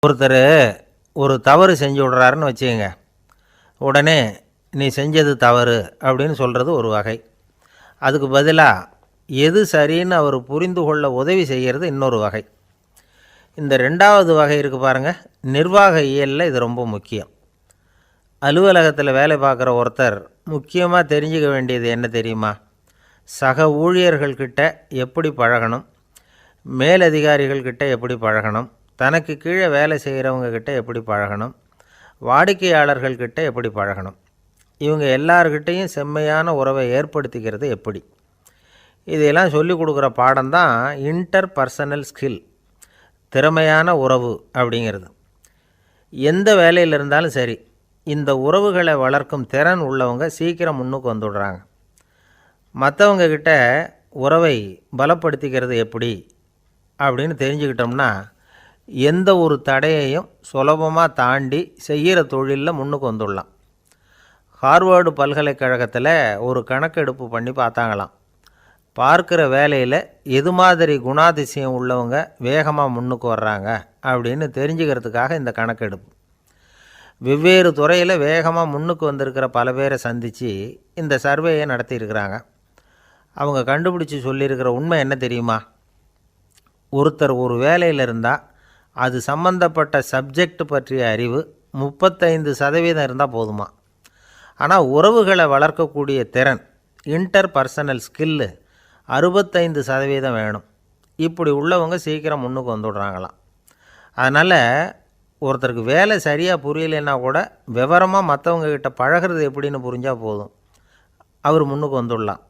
ஒருத்தர் ஒரு தவறு செஞ்சு விட்றாருன்னு வச்சுக்கோங்க. உடனே நீ செஞ்சது தவறு அப்படின்னு சொல்கிறது ஒரு வகை. அதுக்கு பதிலாக எது சரின்னு அவர் புரிந்து கொள்ள உதவி செய்கிறது இன்னொரு வகை. இந்த ரெண்டாவது வகை இருக்குது பாருங்கள், நிர்வாக இயலில் இது ரொம்ப முக்கியம். அலுவலகத்தில் வேலை பார்க்குற ஒருத்தர் முக்கியமாக தெரிஞ்சுக்க வேண்டியது என்ன தெரியுமா? சக ஊழியர்கள்கிட்ட எப்படி பழகணும், மேலதிகாரிகள்கிட்ட எப்படி பழகணும், தனக்கு கீழே வேலை செய்கிறவங்கக்கிட்ட எப்படி பழகணும், வாடிக்கையாளர்கள்கிட்ட எப்படி பழகணும், இவங்க எல்லார்கிட்டையும் செம்மையான உறவை ஏற்படுத்திக்கிறது எப்படி, இதையெல்லாம் சொல்லிக் கொடுக்குற பாடம் தான் இன்டர் பர்சனல் ஸ்கில், திறமையான உறவு அப்படிங்கிறது. எந்த வேலையில் இருந்தாலும் சரி, இந்த உறவுகளை வளர்க்கும் திறன் உள்ளவங்க சீக்கிரம் முன்னுக்கு வந்துடுறாங்க. மற்றவங்கக்கிட்ட உறவை பலப்படுத்திக்கிறது எப்படி அப்படின்னு தெரிஞ்சுக்கிட்டோம்னா எந்த ஒரு தடையையும் சுலபமாக தாண்டி செய்கிற தொழிலில் முன்னுக்கு வந்துடலாம். ஹார்வர்டு பல்கலைக்கழகத்தில் ஒரு கணக்கெடுப்பு பண்ணி பார்த்தாங்களாம். பார்க்குற வேலையில் எது மாதிரி குணாதிசயம் உள்ளவங்க வேகமாக முன்னுக்கு வர்றாங்க அப்படின்னு தெரிஞ்சுக்கிறதுக்காக இந்த கணக்கெடுப்பு. வெவ்வேறு துறையில் வேகமாக முன்னுக்கு வந்திருக்கிற பல பேரை சந்தித்து இந்த சர்வேயை நடத்தியிருக்கிறாங்க. அவங்க கண்டுபிடிச்சி சொல்லியிருக்கிற உண்மை என்ன தெரியுமா? ஒருத்தர் ஒரு வேலையில் இருந்தால் அது சம்பந்தப்பட்ட சப்ஜெக்ட் பற்றிய அறிவு 35% இருந்தால் போதுமா. ஆனால் உறவுகளை வளர்க்கக்கூடிய திறன், இன்டர் பர்சனல் ஸ்கில்லு 65% வேணும். இப்படி உள்ளவங்க சீக்கிரம் முன்னுக்கு வந்துடுறாங்களாம். அதனால் ஒருத்தருக்கு வேலை சரியாக புரியலைன்னா கூட விவரமாக மற்றவங்கக்கிட்ட பழகிறது எப்படின்னு புரிஞ்சால் போதும், அவர் முன்னுக்கு வந்துடலாம்.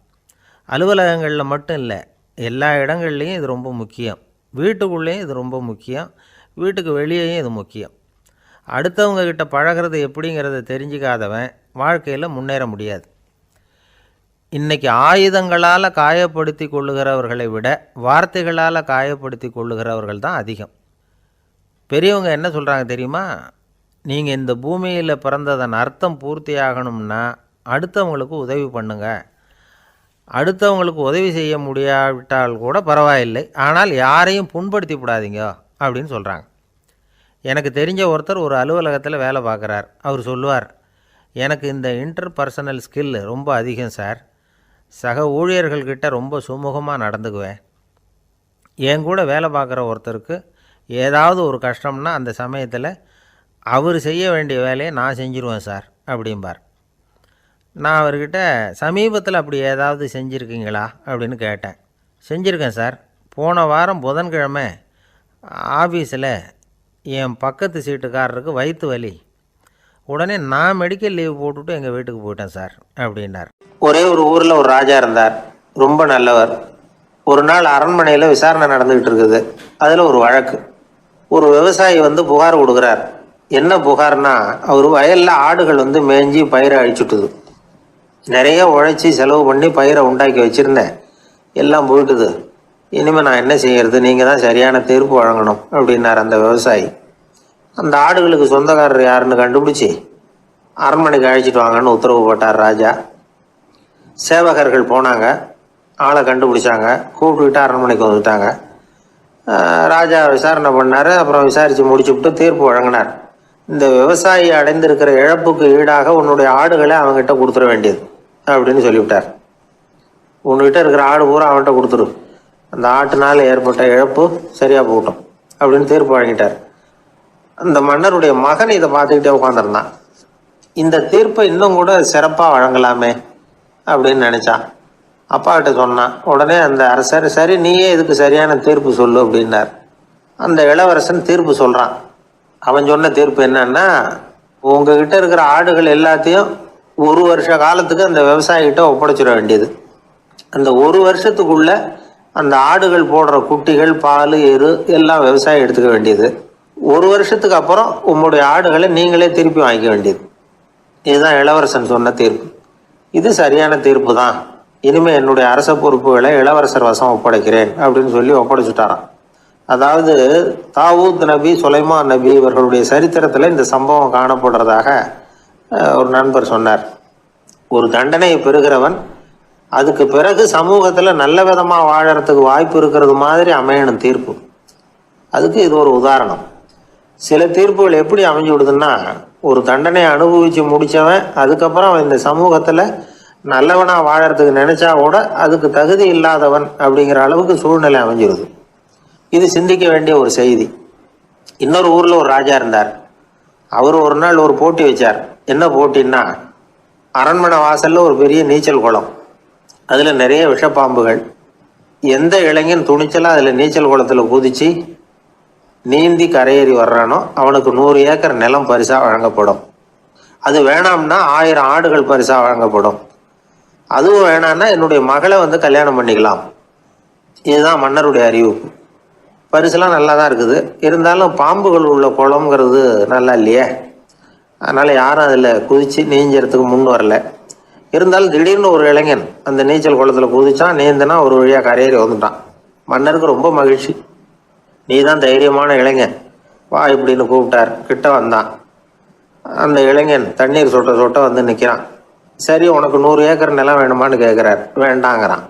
அலுவலகங்களில் மட்டும் இல்லை, எல்லா இடங்கள்லேயும் இது ரொம்ப முக்கியம். வீட்டுக்குள்ளேயும் இது ரொம்ப முக்கியம், வீட்டுக்கு வெளியேயும் இது முக்கியம். அடுத்தவங்கக்கிட்ட பழகிறது எப்படிங்கிறத தெரிஞ்சிக்காதவன் வாழ்க்கையில் முன்னேற முடியாது. இன்றைக்கி ஆயுதங்களால் காயப்படுத்தி கொள்ளுகிறவர்களை விட வார்த்தைகளால் காயப்படுத்தி கொள்ளுகிறவர்கள் தான் அதிகம். பெரியவங்க என்ன சொல்கிறாங்க தெரியுமா? நீங்கள் இந்த பூமியில் பிறந்ததன் அர்த்தம் பூர்த்தியாகணும்னா அடுத்தவங்களுக்கு உதவி பண்ணுங்கள். அடுத்தவங்களுக்கு உதவி செய்ய முடியாவிட்டால் கூட பரவாயில்லை, ஆனால் யாரையும் புண்படுத்தி விடாதீங்க அப்படின்னு சொல்கிறாங்க. எனக்கு தெரிஞ்ச ஒருத்தர் ஒரு அலுவலகத்தில் வேலை பார்க்குறார். அவர் சொல்லுவார், எனக்கு இந்த இன்டர் பர்சனல் ஸ்கில் ரொம்ப அதிகம் சார். சக ஊழியர்கள்கிட்ட ரொம்ப சுமூகமாக நடந்துக்குவேன். என் கூட வேலை பார்க்குற ஒருத்தருக்கு ஏதாவது ஒரு கஷ்டம்னா அந்த சமயத்தில் அவர் செய்ய வேண்டிய வேலையை நான் செஞ்சுருவேன் சார் அப்படிம்பார். நான் அவர்கிட்ட சமீபத்தில் அப்படி ஏதாவது செஞ்சுருக்கீங்களா அப்படின்னு கேட்டேன். செஞ்சுருக்கேன் சார். போன வாரம் புதன்கிழமை ஆஃபீஸில் என் பக்கத்து சீட்டுக்காரருக்கு வயிற்று வலி. உடனே நான் மெடிக்கல் லீவ் போட்டுவிட்டு எங்கள் வீட்டுக்கு போயிட்டேன் சார் அப்படின்னார். ஒரே ஒரு ஊரில் ஒரு ராஜா இருந்தார், ரொம்ப நல்லவர். ஒரு நாள் அரண்மனையில் விசாரணை நடந்துக்கிட்டு இருக்குது. அதில் ஒரு வழக்கு. ஒரு விவசாயி புகார் கொடுக்குறார். என்ன புகார்னா, அவர் வயலில் ஆடுகள் மேய்ஞ்சி பயிரை அழிச்சுட்டுது. நிறைய உழைச்சி செலவு பண்ணி பயிரை உண்டாக்கி வச்சுருந்தேன், எல்லாம் போயிட்டுது. இனிமேல் நான் என்ன செய்கிறது, நீங்கள் தான் சரியான தீர்ப்பு வழங்கணும் அப்படின்னார் அந்த விவசாயி. அந்த ஆடுகளுக்கு சொந்தக்காரர் யாருன்னு கண்டுபிடிச்சி அரண்மனைக்கு அழைச்சிட்டு வாங்கன்னு உத்தரவு போட்டார் ராஜா. சேவகர்கள் போனாங்க, ஆளை கண்டுபிடிச்சாங்க, கூப்பிட்டுக்கிட்டு அரண்மனைக்கு வந்துட்டாங்க. ராஜா விசாரணை பண்ணார். அப்புறம் விசாரித்து முடிச்சுவிட்டு தீர்ப்பு வழங்கினார். இந்த விவசாயி அடைந்திருக்கிற இழப்புக்கு ஈடாக உன்னுடைய ஆடுகளை அவங்ககிட்ட கொடுத்துட வேண்டியது அப்படின்னு சொல்லிவிட்டார். உன்கிட்ட இருக்கிற ஆடு பூரா அவன்கிட்ட கொடுத்துரு, அந்த ஆட்டுனால் ஏற்பட்ட இழப்பு சரியாக போகட்டும் அப்படின்னு தீர்ப்பு வழங்கிட்டார். அந்த மன்னருடைய மகன் இதை பார்த்துக்கிட்டே உட்காந்துருந்தான். இந்த தீர்ப்பை இன்னும் கூட சிறப்பாக வழங்கலாமே அப்படின்னு நினச்சான். அப்பாக்கிட்ட சொன்னான். உடனே அந்த அரசர், சரி நீயே இதுக்கு சரியான தீர்ப்பு சொல்லு அப்படின்னார். அந்த இளவரசன் தீர்ப்பு சொல்கிறான். அவன் சொன்ன தீர்ப்பு என்னன்னா, உங்ககிட்ட இருக்கிற ஆடுகள் எல்லாத்தையும் 1 வருஷ காலத்துக்கு அந்த விவசாயிகிட்ட ஒப்படைச்சிட வேண்டியது. அந்த 1 வருஷத்துக்குள்ள அந்த ஆடுகள் போடுற குட்டிகள், பால், எரு எல்லாம் விவசாயி எடுத்துக்க வேண்டியது. 1 வருஷத்துக்கு அப்புறம் உங்களுடைய ஆடுகளை நீங்களே திருப்பி வாங்கிக்க வேண்டியது. இதுதான் இளவரசன் சொன்ன தீர்ப்பு. இது சரியான தீர்ப்பு தான். இனிமேல் என்னுடைய அரச பொறுப்புகளை இளவரசர் வசம் ஒப்படைக்கிறேன் அப்படின்னு சொல்லி ஒப்படைச்சுட்டாராம். அதாவது தாவூத் நபி, சுலைமான் நபி இவர்களுடைய சரித்திரத்தில் இந்த சம்பவம் காணப்படுறதாக ஒரு நண்பர் சொன்னார். ஒரு தண்டனையை பெறுகிறவன் அதுக்கு பிறகு சமூகத்தில் நல்ல விதமாக வாழறதுக்கு வாய்ப்பு இருக்கிறது மாதிரி அமையணும் தீர்ப்பு. அதுக்கு இது ஒரு உதாரணம். சில தீர்ப்புகள் எப்படி அமைஞ்சு விடுதுன்னா, ஒரு தண்டனையை அனுபவித்து முடித்தவன் அதுக்கப்புறம் அவன் இந்த சமூகத்தில் நல்லவனாக வாழறதுக்கு நினச்சா கூட அதுக்கு தகுதி இல்லாதவன் அப்படிங்கிற அளவுக்கு சூழ்நிலை அமைஞ்சிருது. இது சிந்திக்க வேண்டிய ஒரு செய்தி. இன்னொரு ஊரில் ஒரு ராஜா இருந்தார். அவர் ஒரு நாள் ஒரு போட்டி வச்சார். என்ன போட்டின்னா, அரண்மனை வாசலில் ஒரு பெரிய நீச்சல் குளம், அதில் நிறைய விஷப்பாம்புகள். எந்த இளைஞன் துணிச்சலாக அதில் நீச்சல் குளத்தில் குதித்து நீந்தி கரையேறி வர்றானோ அவனுக்கு 100 ஏக்கர் நிலம் பரிசாக வழங்கப்படும். அது வேணாம்னா 1000 ஆடுகள் பரிசாக வழங்கப்படும். அதுவும் வேணான்னா என்னுடைய மகளை கல்யாணம் பண்ணிக்கலாம். இதுதான் மன்னருடைய அறிவிப்பு. பரிசுலாம் நல்லா தான் இருக்குது. இருந்தாலும் பாம்புகள் உள்ள குளம்ங்கிறது நல்லா இல்லையே. அதனால் யாரும் அதில் குதித்து நீஞ்சறதுக்கு முன் வரல. இருந்தாலும் திடீர்னு ஒரு இளைஞன் அந்த நீச்சல் குளத்தில் குதிச்சான். நீந்தினா ஒரு வழியாக கரையேறி வந்துட்டான். மன்னருக்கு ரொம்ப மகிழ்ச்சி. நீ தான் தைரியமான இளைஞன், வா இப்படின்னு கூப்பிட்டார். கிட்ட வந்தான். அந்த இளைஞன் தண்ணீர் சொட்ட சொட்ட நிற்கிறான். சரி, உனக்கு 100 ஏக்கர் நிலம் வேணுமான்னு கேட்குறார். வேண்டாங்கிறான்.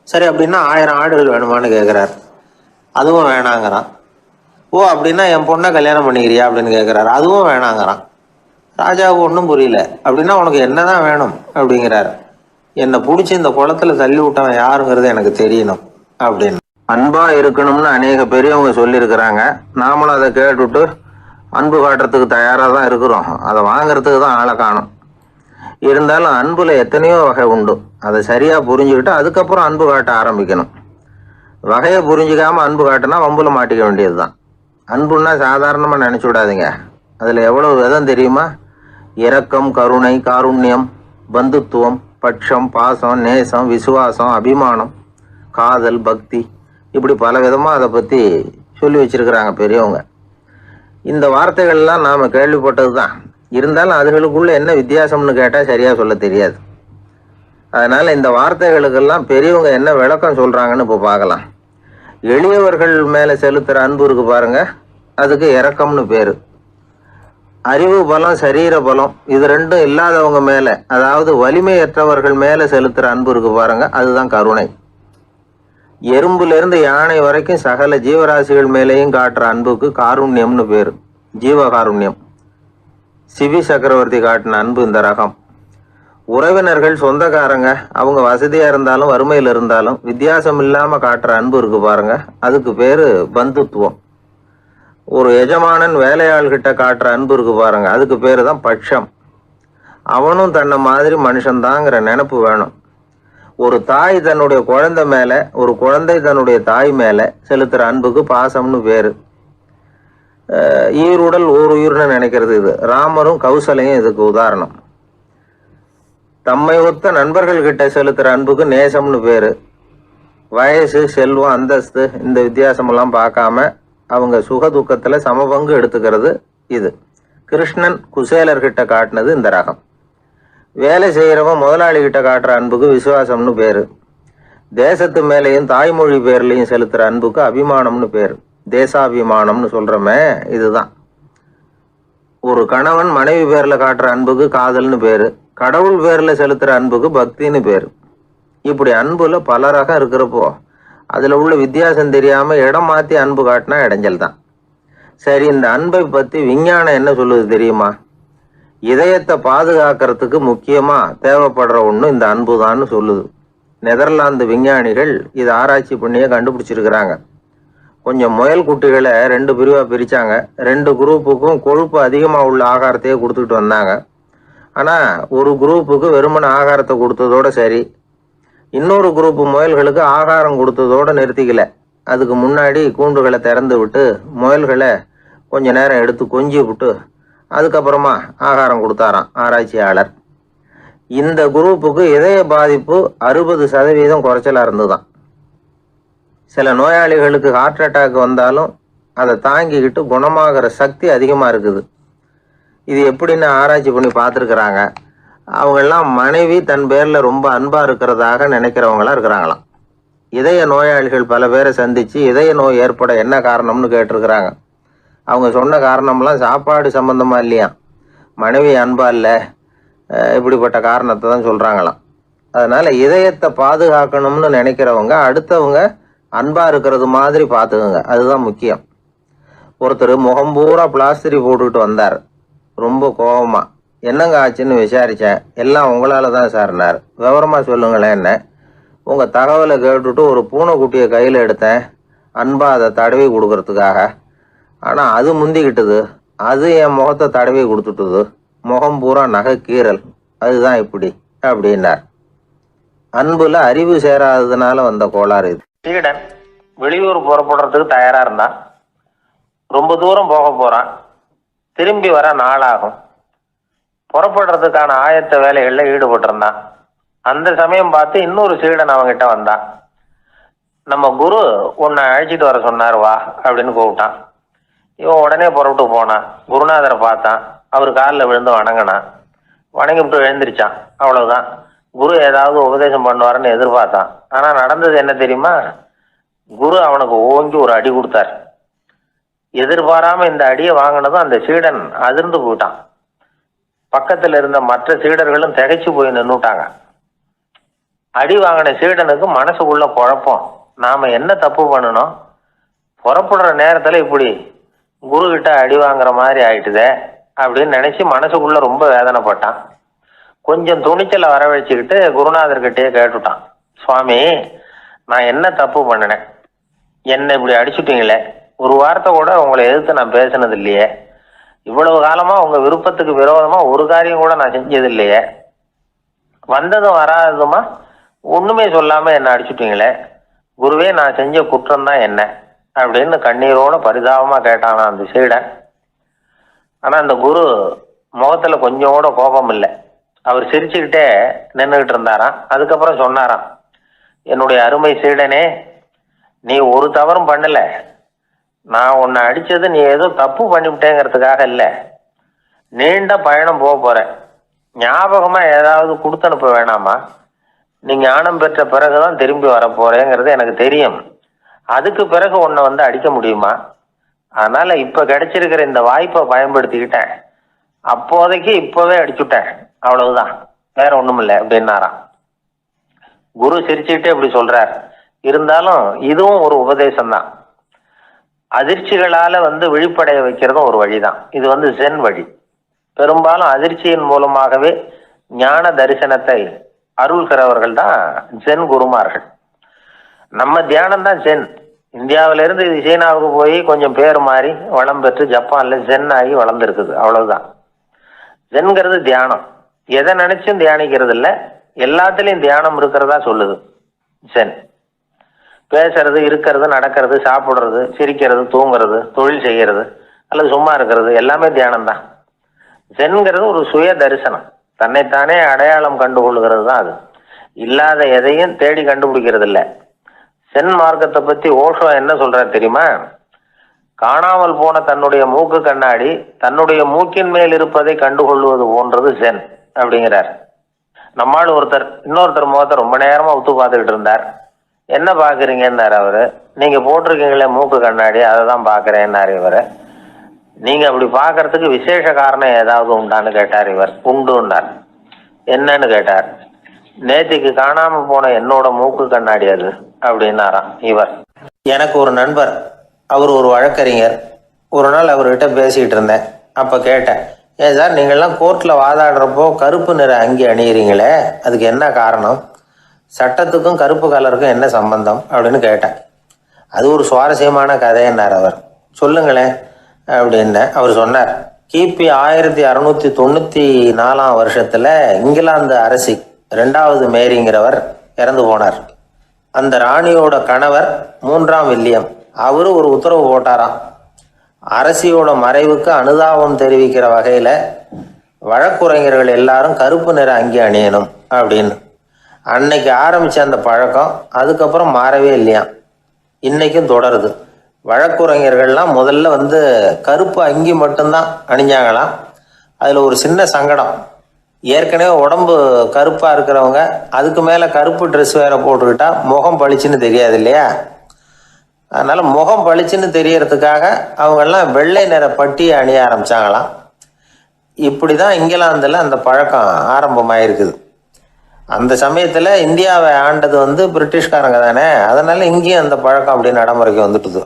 சரி, அப்படின்னா 1000 ஆடுகள் வேணுமான்னு கேட்குறார். அதுவும் வேணாங்கிறான். ஓ, அப்படின்னா என் பொண்ணை கல்யாணம் பண்ணிக்கிறியா அப்படின்னு கேட்குறாரு. அதுவும் வேணாங்கிறான். ராஜாவுக்கு ஒன்றும் புரியல. அப்படின்னா உனக்கு என்ன தான் வேணும் அப்படிங்கிறார். என்னை பிடிச்சி இந்த குளத்துல தள்ளி விட்டவன் யாருங்கிறது எனக்கு தெரியணும் அப்படின்னு. அன்பா இருக்கணும்னு அநேக பெரியவங்க சொல்லியிருக்கிறாங்க. நாமளும் அதை கேட்டுவிட்டு அன்பு காட்டுறதுக்கு தயாராக தான் இருக்கிறோம். அதை வாங்கிறதுக்கு தான் ஆளை காணும். இருந்தாலும் அன்புல எத்தனையோ வகை உண்டு. அதை சரியாக புரிஞ்சுக்கிட்டு அதுக்கப்புறம் அன்பு காட்ட ஆரம்பிக்கணும். வகையை புரிஞ்சுக்காமல் அன்பு காட்டினா வம்புல மாட்டிக்க வேண்டியது தான். அன்புன்னா சாதாரணமாக நினச்சி விடாதீங்க. அதில் எவ்வளோ விதம் தெரியுமா? இரக்கம், கருணை, காருண்யம், பந்துத்துவம், பட்சம், பாசம், நேசம், விசுவாசம், அபிமானம், காதல், பக்தி, இப்படி பல விதமாக அதை பற்றி சொல்லி வச்சிருக்கிறாங்க பெரியவங்க. இந்த வார்த்தைகள்லாம் நாம் கேள்விப்பட்டது தான். இருந்தாலும் அதுகளுக்குள்ள என்ன வித்தியாசம்னு கேட்டால் சரியாக சொல்ல தெரியாது. அதனால் இந்த வார்த்தைகளுக்கெல்லாம் பெரியவங்க என்ன விளக்கம் சொல்கிறாங்கன்னு இப்போ பார்க்கலாம். எளியவர்கள் மேலே செலுத்துகிற அன்பு இருக்கு பாருங்க, அதுக்கு இரக்கம்னு பேர். அறிவு பலம், சரீர பலம், இது ரெண்டும் இல்லாதவங்க மேலே, அதாவது வலிமையற்றவர்கள் மேலே செலுத்துகிற அன்பு இருக்கு பாருங்க, அதுதான் கருணை. எறும்புலேருந்து யானை வரைக்கும் சகல ஜீவராசிகள் மேலேயும் காட்டுற அன்புக்கு காருண்யம்னு பேர், ஜீவகாருண்யம். சிவி சக்கரவர்த்தி காட்டின அன்பு இந்த ரகம். உறவினர்கள், சொந்தக்காரங்க, அவங்க வசதியாக இருந்தாலும் வறுமையில் இருந்தாலும் வித்தியாசம் இல்லாமல் காட்டுற அன்பு இருக்கு பாருங்க, அதுக்கு பேர் பந்துத்துவம். ஒரு எஜமானன் வேலையாள்கிட்ட காட்டுற அன்பு இருக்கு பாருங்க, அதுக்கு பேர் தான் பட்சம். அவனும் தன்னை மாதிரி மனுஷன்தாங்கிற நினப்பு வேணும். ஒரு தாய் தன்னுடைய குழந்தை மேலே, ஒரு குழந்தை தன்னுடைய தாய் மேலே செலுத்துகிற அன்புக்கு பாசம்னு பேர். ஈருடல் ஓர் உயிர்னு நினைக்கிறது இது. ராமரும் கௌசலையும் இதுக்கு உதாரணம். தம்மை ஒத்த நண்பர்கள் கிட்ட செலுத்துகிற அன்புக்கு நேசம்னு பேர். வயசு, செல்வம், அந்தஸ்து, இந்த வித்தியாசமெல்லாம் பார்க்காம அவங்க சுக துக்கத்தில் சமபங்கு எடுத்துக்கிறது இது. கிருஷ்ணன் குசேலர்கிட்ட காட்டினது இந்த ரகம். வேலை செய்கிறவன் முதலாளிகிட்ட காட்டுற அன்புக்கு விசுவாசம்னு பேர். தேசத்து மேலேயும் தாய்மொழி பேர்லையும் செலுத்துகிற அன்புக்கு அபிமானம்னு பேர். தேசாபிமானம்னு சொல்கிறோமே, இதுதான். ஒரு கணவன் மனைவி பேரில் காட்டுற அன்புக்கு காதல்னு பேர். கடவுள் பேரில் செலுத்துகிற அன்புக்கு பக்தின்னு பேர். இப்படி அன்புல பல ரகம் இருக்கிறப்போ அதில் உள்ள வித்தியாசம் தெரியாமல் இடம் மாற்றி அன்பு காட்டினா இடைஞ்சல் தான். சரி, இந்த அன்பை பற்றி விஞ்ஞானம் என்ன சொல்லுது தெரியுமா? இதயத்தை பாதுகாக்கிறதுக்கு முக்கியமாக தேவைப்படுற ஒன்று இந்த அன்பு தான்னு சொல்லுது. நெதர்லாந்து விஞ்ஞானிகள் இதை ஆராய்ச்சி பண்ணியே கண்டுபிடிச்சிருக்கிறாங்க. கொஞ்சம் முயல் குட்டிகளை 2 பிரிவாக பிரித்தாங்க. 2 குரூப்புக்கும் கொழுப்பு அதிகமாக உள்ள ஆகாரத்தையே கொடுத்துக்கிட்டு வந்தாங்க. ஆனால் ஒரு குரூப்புக்கு வெறுமன ஆகாரத்தை கொடுத்ததோடு சரி, இன்னொரு குரூப்பு முயல்களுக்கு ஆகாரம் கொடுத்ததோடு நிறுத்திக்கல. அதுக்கு முன்னாடி கூண்டுகளை திறந்து விட்டு முயல்களை கொஞ்ச நேரம் எடுத்து கொஞ்சி விட்டு அதுக்கப்புறமா ஆகாரம் கொடுத்தாராம் ஆராய்ச்சியாளர். இந்த குரூப்புக்கு இதய பாதிப்பு 60% குறைச்சலாக இருந்துதான். சில நோயாளிகளுக்கு ஹார்ட் அட்டாக் வந்தாலும் அதை தாங்கிக்கிட்டு குணமாகிற சக்தி அதிகமாக இருக்குது. இது எப்படின்னு ஆராய்ச்சி பண்ணி பார்த்துருக்குறாங்க. அவங்கெல்லாம் மனைவி தன் பேரில் ரொம்ப அன்பாக இருக்கிறதாக நினைக்கிறவங்களாம் இருக்கிறாங்களாம். இதய நோயாளிகள் பல பேரை சந்தித்து இதய நோய் ஏற்பட என்ன காரணம்னு கேட்டிருக்கிறாங்க. அவங்க சொன்ன காரணம்லாம் சாப்பாடு சம்மந்தமாக இல்லையா, மனைவி அன்பா இல்லை, இப்படிப்பட்ட காரணத்தை தான் சொல்கிறாங்களாம். அதனால் இதயத்தை பாதுகாக்கணும்னு நினைக்கிறவங்க அடுத்தவங்க அன்பாக இருக்கிறது மாதிரி பார்த்துக்குங்க, அதுதான் முக்கியம். ஒருத்தர் முகம் பூரா பிளாஸ்டரி போட்டுக்கிட்டு வந்தார் ரொம்ப கோபமா. என்னங்க ஆச்சுன்னு விசாரித்தேன். எல்லாம் உங்களால் தான் சார்னார். விவரமாக சொல்லுங்களேன். என்ன உங்கள் தகவலை கேட்டுட்டு ஒரு பூனைக்குட்டியை கையில் எடுத்தேன், அன்பா அதை தடவி கொடுக்கறதுக்காக. ஆனால் அது முந்திக்கிட்டது. அது என் முகத்தை தடவி கொடுத்துட்டுது. முகம் பூரா நகை கீறல். அதுதான் இப்படி அப்படின்னார். அன்புல அறிவு சேராததுனால வந்த கோளாறு இது. சீடன் வெளியூர் புறப்படுறதுக்கு தயாரா இருந்தான். ரொம்ப தூரம் போக போறான். திரும்பி வர நாளாகும். புறப்படுறதுக்கான ஆயத்த வேலைகள்ல ஈடுபட்டிருந்தான். அந்த சமயம் பார்த்து இன்னொரு சீடன் அவங்கிட்ட வந்தான். நம்ம குரு உன்னை அழைச்சிட்டு வர சொன்னார், வா அப்படின்னு கூப்பிட்டான். இவன் உடனே புறப்பட்டு போனான். குருநாதரை பார்த்தான். அவர் காலில் விழுந்து வணங்கினான். வணங்கிவிட்டு எழுந்திரிச்சான். அவ்வளவுதான். குரு ஏதாவது உபதேசம் பண்ணுவாருன்னு எதிர்பார்த்தான். ஆனா நடந்தது என்ன தெரியுமா? குரு அவனுக்கு ஓங்கி ஒரு அடி கொடுத்தார். எதிர்பாராம இந்த அடியை வாங்கினதும் அந்த சீடன் அதிர்ந்து போயிட்டான். பக்கத்துல இருந்த மற்ற சீடர்களும் திகைச்சு போய் நின்னுட்டாங்க. அடி வாங்கின சீடனுக்கு மனசுக்குள்ள குழப்பம். நாம என்ன தப்பு பண்ணணும்? புறப்படுற நேரத்துல இப்படி குரு கிட்ட அடி வாங்குற மாதிரி ஆயிட்டுதே அப்படின்னு நினைச்சு மனசுக்குள்ள ரொம்ப வேதனைப்பட்டான். கொஞ்சம் துணிச்சலை வரவழைச்சுக்கிட்டு குருநாதர்கிட்டயே கேட்டுட்டான். சுவாமி, நான் என்ன தப்பு பண்ணினேன்? என்னை இப்படி அடிச்சுட்டீங்களே. ஒரு வார்த்தை கூட உங்களை எதிர்த்து நான் பேசினது இல்லையே. இவ்வளவு காலமா உங்க விருப்பத்துக்கு விரோதமா ஒரு காரியம் கூட நான் செஞ்சது இல்லையே. வந்ததும் வராததுமா ஒண்ணுமே சொல்லாம என்ன அடிச்சுட்டீங்களே. குருவே, நான் செஞ்ச குற்றம் தான் என்ன அப்படின்னு கண்ணீரோட பரிதாபமா கேட்டானா அந்த சீடன். ஆனா அந்த குரு முகத்துல கொஞ்சம் கூட கோபம் இல்லை. அவர் சிரிச்சுக்கிட்டே நின்றுகிட்டு இருந்தாராம். அதுக்கப்புறம் சொன்னாராம், என்னுடைய அருமை சீடனே, நீ ஒரு தவறும் பண்ணல. நான் உன்னை அடிச்சது நீ ஏதோ தப்பு பண்ணிவிட்டேங்கிறதுக்காக இல்லை. நீண்ட பயணம் போக போறேன். ஞாபகமா ஏதாவது கொடுத்து அனுப்ப வேணாமா? நீ ஞானம் பெற்ற பிறகுதான் திரும்பி வர போறேங்கிறது எனக்கு தெரியும். அதுக்கு பிறகு உன்னை வந்து அடிக்க முடியுமா? அதனால இப்ப கிடைச்சிருக்கிற இந்த வாய்ப்பை பயன்படுத்திக்கிட்டேன். அப்போதைக்கு இப்பவே அடிச்சுட்டேன், அவ்வளவுதான், வேற ஒண்ணும் இல்லை அப்படின்னாராம். குரு சிரிச்சுக்கிட்டே இப்படி சொல்றார். இருந்தாலும் இதுவும் ஒரு உபதேசம் தான். அதிர்ச்சிகளால விழிப்படைய வைக்கிறதும் ஒரு வழிதான். இது ஜென் வழி. பெரும்பாலும் அதிர்ச்சியின் மூலமாகவே ஞான தரிசனத்தை அருள்கிறவர்கள் தான் ஜென் குருமார்கள். நம்ம தியானம் தான் ஜென். இந்தியாவிலிருந்து இது சீனாவுக்கு போய் கொஞ்சம் பேர் மாறி வளம் பெற்று ஜப்பான்ல ஜென் ஆகி வளர்ந்துருக்குது, அவ்வளவுதான். ஜென்கிறது தியானம். எதை நினைச்சும் தியானிக்கிறது இல்லை, எல்லாத்துலயும் தியானம் இருக்கிறதா சொல்லுது ஜென். பேசுறது, இருக்கிறது, நடக்கிறது, சாப்பிடுறது, சிரிக்கிறது, தூங்குறது, தொழில் செய்யறது அல்லது சும்மா இருக்கிறது எல்லாமே தியானம் தான். ஜென்கிறது ஒரு சுய தரிசனம். தன்னைத்தானே அடையாளம் கண்டுகொள்கிறது தான் அது. இல்லாத எதையும் தேடி கண்டுபிடிக்கிறது இல்லை. சென் மார்க்கத்தை பத்தி ஓஷோ என்ன சொல்றாரு தெரியுமா? காணாமல் போன தன்னுடைய மூக்கு கண்ணாடி தன்னுடைய மூக்கின் மேல் இருப்பதை கண்டுகொள்வது போன்றது ஜென் அப்படிங்கிறார். நம்மால் இன்னொருத்தர் முகத்தை ரொம்ப நேரமா உத்து பார்த்துக்கிட்டு இருந்தார். என்ன பாக்குறீங்கன்னாரு அவரு. நீங்க போட்டிருக்கீங்களே மூக்கு கண்ணாடி, அதை தான் பாக்குறேன்னாரு இவரு. நீங்க அப்படி பாக்குறதுக்கு விசேஷ காரணம் ஏதாவது உண்டான்னு கேட்டார் இவர். உண்டுன்னார். என்னன்னு கேட்டார். நேத்திக்கு காணாம போன என்னோட மூக்கு கண்ணாடி அது அப்படின்னாராம் இவர். எனக்கு ஒரு நண்பர், அவர் ஒரு வழக்கறிஞர். ஒரு நாள் அவர்கிட்ட பேசிக்கிட்டு இருந்தேன். அப்ப கேட்டேன், ஏன் சார் நீங்கள்லாம் கோர்ட்ல வாதாடுறப்போ கருப்பு நிற அங்கி அணியிறீங்களே, அதுக்கு என்ன காரணம்? சட்டத்துக்கும் கருப்பு கலருக்கும் என்ன சம்பந்தம் அப்படின்னு கேட்டேன். அது ஒரு சுவாரஸ்யமான கதைன்னார் அவர். சொல்லுங்களேன் அப்படின்னு அவர் சொன்னார். கிபி 1694 வருஷத்துல இங்கிலாந்து அரசி 2வது மேரிங்கிறவர் இறந்து போனார். அந்த ராணியோட கணவர் 3ஆம் வில்லியம், அவரு ஒரு உத்தரவு போட்டாராம். அரசியோட மறைவுக்கு அனுதாபம் தெரிவிக்கிற வகையில வழக்குரைஞர்கள் எல்லாரும் கருப்பு நிற அங்கி அணியணும் அப்படின்னு. அன்னைக்கு ஆரம்பிச்ச அந்த பழக்கம் அதுக்கப்புறம் மாறவே இல்லையாம். இன்னைக்கும் தொடருது. வழக்குரைஞர்கள்லாம் முதல்ல கருப்பு அங்கி மட்டும்தான் அணிஞ்சாங்களாம். அதில் ஒரு சின்ன சங்கடம். ஏற்கனவே உடம்பு கருப்பாக இருக்கிறவங்க அதுக்கு மேலே கருப்பு ட்ரெஸ் வேற போட்டுக்கிட்டா முகம் பளிச்சுன்னு தெரியாது இல்லையா? அதனால முகம் பளிச்சுன்னு தெரியறதுக்காக அவங்கெல்லாம் வெள்ளை நிற பட்டியை அணிய ஆரம்பிச்சாங்களாம். இப்படி தான் இங்கிலாந்தில் அந்த பழக்கம் ஆரம்பமாயிருக்குது. அந்த சமயத்தில் இந்தியாவை ஆண்டது பிரிட்டிஷ்காரங்க தானே, அதனால இங்கேயும் அந்த பழக்கம் அப்படி நடைமுறைக்கு வந்துட்டுது.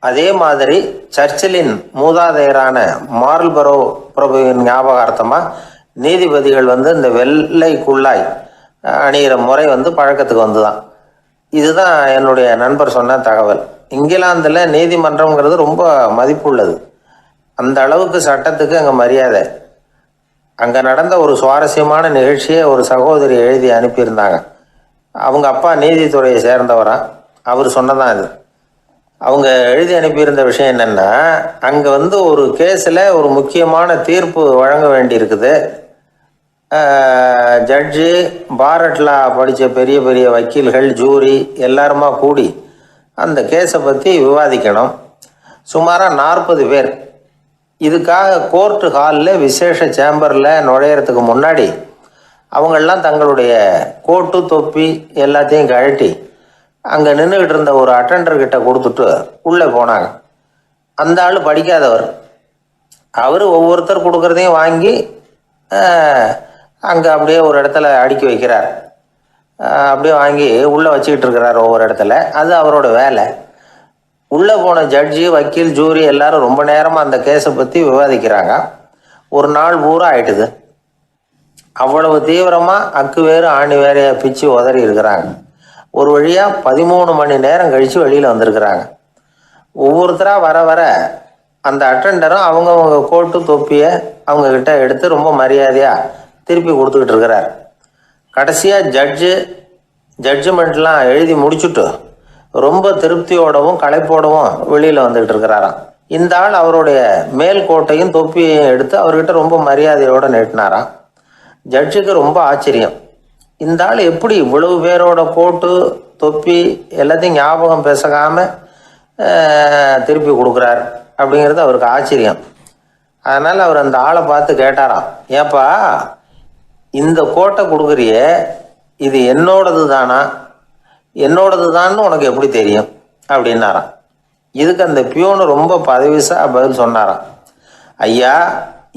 அதே மாதிரி சர்ச்சிலின் மூதாதையரான மார்ல்பரோ பிரபுவின் ஞாபகார்த்தமாக நீதிபதிகள் இந்த வெள்ளை குள்ளாய் அணிகிற முறை பழக்கத்துக்கு வந்துதான். இதுதான் என்னுடைய நண்பர் சொன்ன தகவல். இங்கிலாந்தில் நீதிமன்றம்ங்கிறது ரொம்ப மதிப்புள்ளது. அந்த அளவுக்கு சட்டத்துக்கு அங்கே மரியாதை. அங்கே நடந்த ஒரு சுவாரஸ்யமான நிகழ்ச்சியை ஒரு சகோதரி எழுதி அனுப்பியிருந்தாங்க. அவங்க அப்பா நீதித்துறையை சேர்ந்தவரா, அவர் சொன்னதான் இது. அவங்க எழுதி அனுப்பியிருந்த விஷயம் என்னென்னா, அங்கே ஒரு கேஸில் ஒரு முக்கியமான தீர்ப்பு வழங்க வேண்டியிருக்குது. ஜட்ஜு, பாரட்லா படித்த பெரிய பெரிய வக்கீல்கள், ஜூரி எல்லாருமா கூடி அந்த கேஸை பற்றி விவாதிக்கணும். சுமாராக 40 பேர். இதுக்காக கோர்ட்டு ஹாலில் விசேஷ சேம்பரில் நுழையிறதுக்கு முன்னாடி அவங்களெலாம் தங்களுடைய கோட்டு தொப்பி எல்லாத்தையும் கழட்டி அங்கே நின்றுக்கிட்டு இருந்த ஒரு அட்டெண்டர்கிட்ட கொடுத்துட்டு உள்ளே போனாங்க. அந்த ஆள் படிக்காதவர். அவர் ஒவ்வொருத்தர் கொடுக்குறதையும் வாங்கி அங்கே அப்படியே ஒரு இடத்துல அடுக்கி வைக்கிறார். அப்படியே வாங்கி உள்ளே வச்சுக்கிட்டு இருக்கிறார் ஒவ்வொரு இடத்துல. அது அவரோட வேலை. உள்ளே போன ஜட்ஜி, வக்கீல், ஜூரி எல்லாரும் ரொம்ப நேரமாக அந்த கேஸை பற்றி விவாதிக்கிறாங்க. ஒரு நாள் பூரா ஆயிட்டுது. அவ்வளவு தீவிரமாக அக்கு வேறு ஆணி வேறையாக பிச்சு உதறி இருக்கிறாங்க. ஒரு வழியாக 13 மணி நேரம் கழித்து வெளியில் வந்திருக்கிறாங்க. ஒவ்வொருத்தராக வர வர அந்த அட்டெண்டரும் அவங்கவுங்க கோட்டு தொப்பியை அவங்கக்கிட்ட எடுத்து ரொம்ப மரியாதையாக திருப்பி கொடுத்துக்கிட்டு இருக்கிறார். கடைசியாக ஜட்ஜ்மெண்ட்லாம் எழுதி முடிச்சுட்டு ரொம்ப திருப்தியோடவும் களைப்போடவும் வெளியில் வந்துக்கிட்டு இருக்கிறாராம். இந்த ஆள் அவருடைய மேல் கோட்டையும் தொப்பியையும் எடுத்து அவர்கிட்ட ரொம்ப மரியாதையோடு நீட்டினாராம். ஜட்ஜுக்கு ரொம்ப ஆச்சரியம். இந்த ஆள் எப்படி இவ்வளவு பேரோட கோட்டு தொப்பி எல்லாத்தையும் ஞாபகம் பேசகாமல் திருப்பி கொடுக்குறார் அப்படிங்கிறது அவருக்கு ஆச்சரியம். அதனால் அவர் அந்த ஆளை பார்த்து கேட்டாராம், ஏப்பா இந்த கோட்டை கொடுக்குறிய, இது என்னோடது தானா, என்னோடது தான்னு உனக்கு எப்படி தெரியும் அப்படின்னாராம். இதுக்கு அந்த பியூனு ரொம்ப பதவிசா பதில் சொன்னாராம், ஐயா